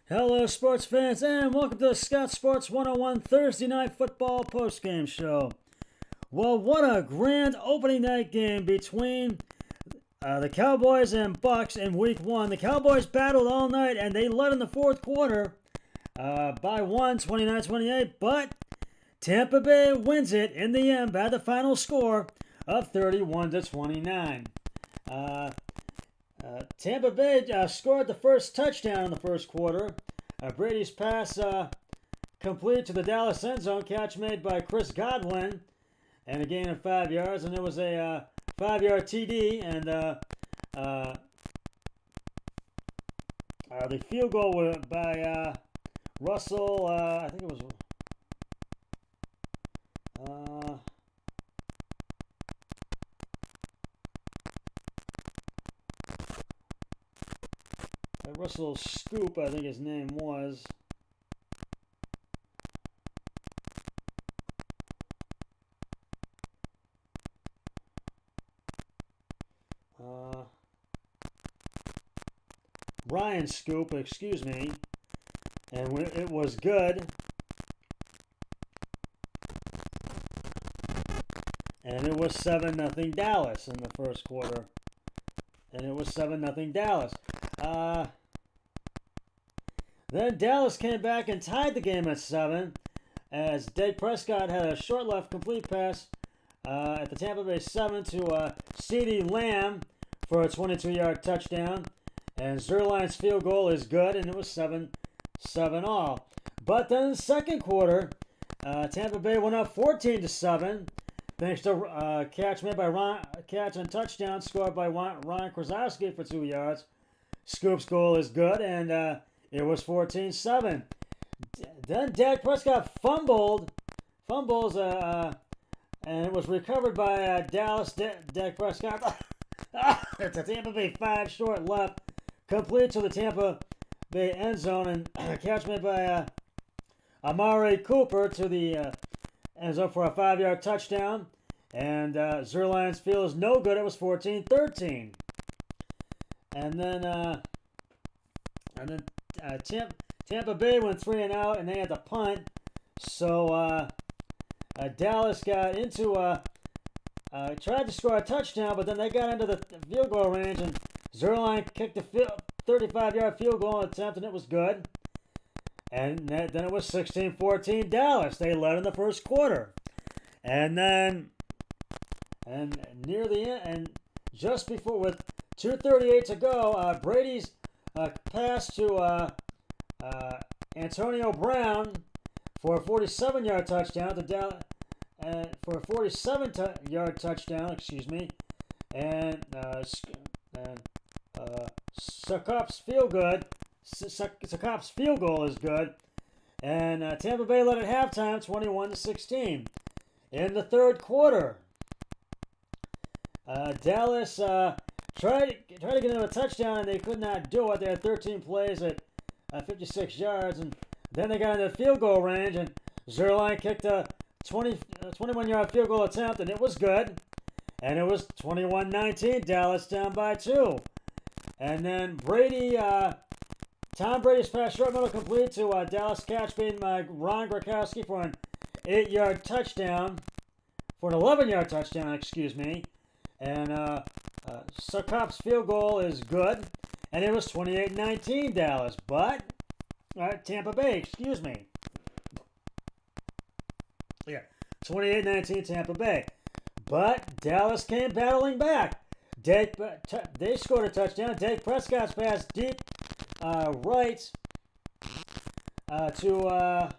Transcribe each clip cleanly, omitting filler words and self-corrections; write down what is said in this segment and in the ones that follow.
Hello, sports fans, and welcome to the Scott Sports 101 Thursday Night Football postgame show. Well, what a grand opening night game between the Cowboys and Bucks in Week 1. The Cowboys battled all night, and they led in the fourth quarter by 29-28, but Tampa Bay wins it in the end by the final score of 31-29. Tampa Bay scored the first touchdown in the first quarter. Brady's pass complete to the Dallas end zone, catch made by Chris Godwin, and a gain of 5 yards. And it was a 5-yard TD, and the field goal was by Russell. I think it was. Russell Scoop, I think his name was. Ryan Scoop, excuse me. And it was good. And it was 7-0 Dallas in the first quarter. And it was 7-0 Dallas. Then Dallas came back and tied the game at 7 as Dak Prescott had a short left complete pass at the Tampa Bay 7 to CeeDee Lamb for a 22-yard touchdown. And Zuerlein's field goal is good, and it was 7-7 all. But then in the second quarter, Tampa Bay went up 14-7 thanks to a catch made by catch and touchdown scored by Ryan Krasowski for 2 yards. Scoop's goal is good, and it was 14-7. Then Dak Prescott fumbles, and it was recovered by Dallas. Dak Prescott, it's a Tampa Bay 5 short left, complete to the Tampa Bay end zone, and catch made by Amari Cooper to the end zone for a 5-yard touchdown. And Zuerlein's field is no good. It was 14-13. And then Tampa Bay went 3 and out, and they had to punt. So Dallas got into tried to score a touchdown, but then they got into the field goal range, and Zuerlein kicked a 35-yard field goal attempt, and it was good. And then it was 16-14 Dallas. They led in the first quarter, and near the end, and just before, with 2:38 to go, Brady's pass to Antonio Brown for a 47-yard touchdown to Dallas, for a 47-yard touchdown, and Sukop's field goal is good, and Tampa Bay led at halftime 21-16. In the third quarter, Dallas tried to get into a touchdown, and they could not do it. They had 13 plays at 56 yards, and then they got into field goal range, and Zuerlein kicked a 21-yard field goal attempt, and it was good. And it was 21-19, Dallas down by 2. And then Tom Brady's pass short middle complete to Dallas catch made by Ron Gronkowski for an 8-yard touchdown, for an 11-yard touchdown, And Sukop's field goal is good, and it was 28-19 Dallas, but Tampa Bay, 28-19 Tampa Bay. But Dallas came battling back. They scored a touchdown. Dak Prescott's pass deep right to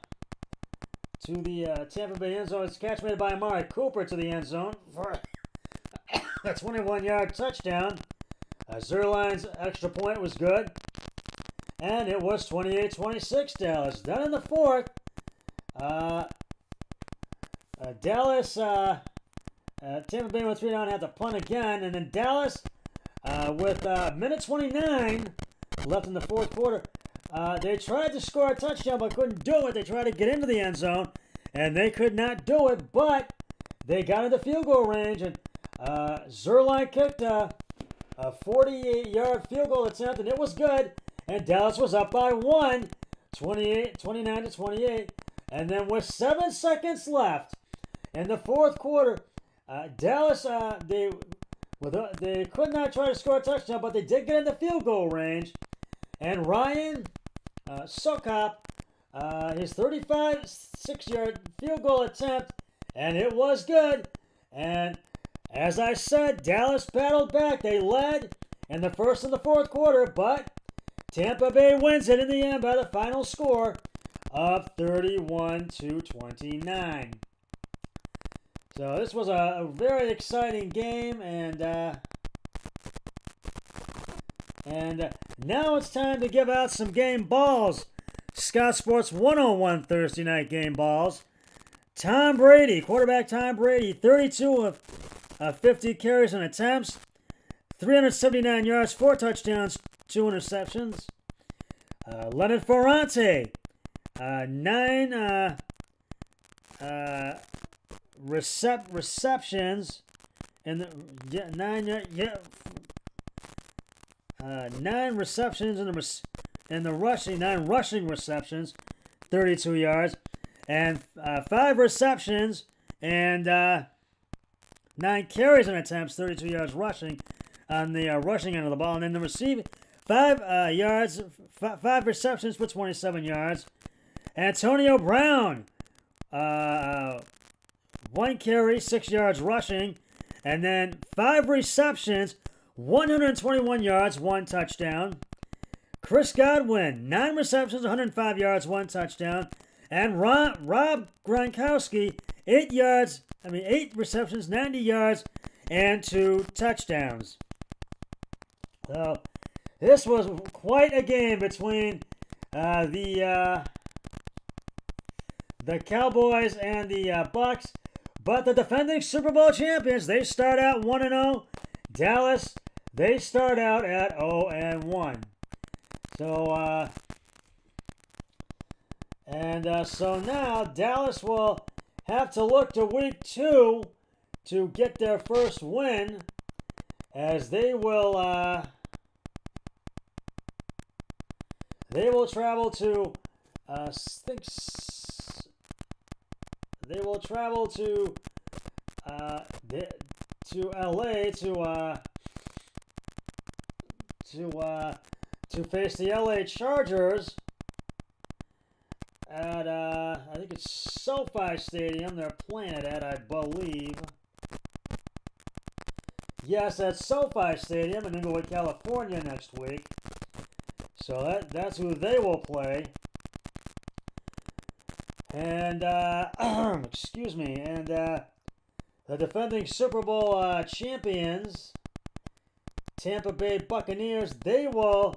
the Tampa Bay end zone. It's catch made by Amari Cooper to the end zone for a 21-yard touchdown. Zuerlein's extra point was good, and it was 28-26 Dallas. Then in the fourth, Dallas, Tampa Bay went 3 down and had to punt again, and then Dallas, with minute 29 left in the fourth quarter, they tried to score a touchdown but couldn't do it. They tried to get into the end zone, and they could not do it, but they got into field goal range, and Zuerlein kicked a 48-yard field goal attempt, and it was good, and Dallas was up by 1, 29-28. And then with 7 seconds left in the fourth quarter, Dallas, they could not try to score a touchdown, but they did get in the field goal range. And Ryan Sukop, his 35-6-yard field goal attempt, and it was good. And as I said, Dallas battled back. They led in the first and the fourth quarter, but Tampa Bay wins it in the end by the final score of 31-29. So this was a very exciting game, and now it's time to give out some game balls. Scott Sports 101 Thursday night game balls. Tom Brady, quarterback Tom Brady, 32 of 50 carries and attempts, 379 yards, 4 touchdowns, 2 interceptions. Leonard Ferrante, 9 receptions in the 9 receptions in the rushing, 9 rushing receptions, 32 yards, and 5 receptions and 9 carries and attempts, 32 yards rushing on the rushing end of the ball, and then the receiving 5 receptions for 27 yards. Antonio Brown, 1 carry, 6 yards rushing, and then 5 receptions, 121 yards, 1 touchdown. Chris Godwin, 9 receptions, 105 yards, 1 touchdown. And Rob Gronkowski, 8 receptions, 90 yards, and 2 touchdowns. So this was quite a game between the Cowboys and the Bucks. But the defending Super Bowl champions, they start out 1-0. Dallas, they start out at 0-1. So, so now Dallas will have to look to week 2 to get their first win, as they will travel to LA to face the LA Chargers at I think it's SoFi Stadium. They're playing it at, I believe. Yes, at SoFi Stadium in Inglewood, California next week. So that's who they will play. And excuse me, and the defending Super Bowl champions, Tampa Bay Buccaneers, they will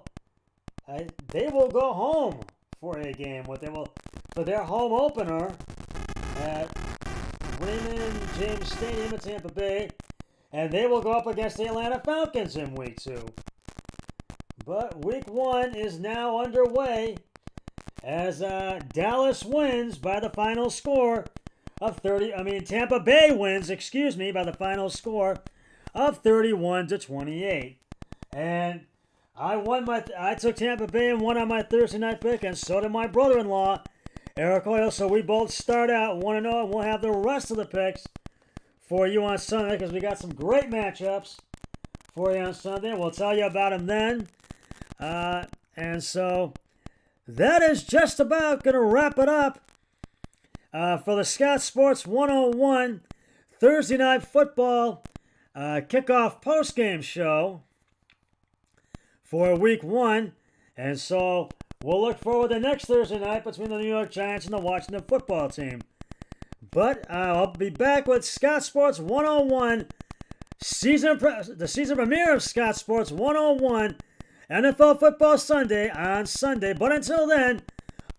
go home for a game. For their home opener at Raymond James Stadium in Tampa Bay, and they will go up against the Atlanta Falcons in week 2. But week 1 is now underway as Dallas wins by the final score of Tampa Bay wins, by the final score of 31-28. And I took Tampa Bay and won on my Thursday night pick, and so did my brother-in-law, Eric Oil. So we both start out 1-0, and we'll have the rest of the picks for you on Sunday, because we got some great matchups for you on Sunday. We'll tell you about them then. And so that is just about going to wrap it up for the Scott Sports 101 Thursday Night Football kickoff postgame show for week 1. And so we'll look forward to next Thursday night between the New York Giants and the Washington football team. But I'll be back with Scott Sports 101 the season premiere of Scott Sports 101 NFL Football Sunday on Sunday. But until then,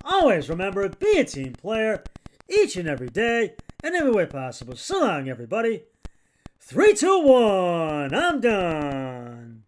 always remember, be a team player each and every day and every way possible. So long, everybody. 3, 2, 1. I'm done.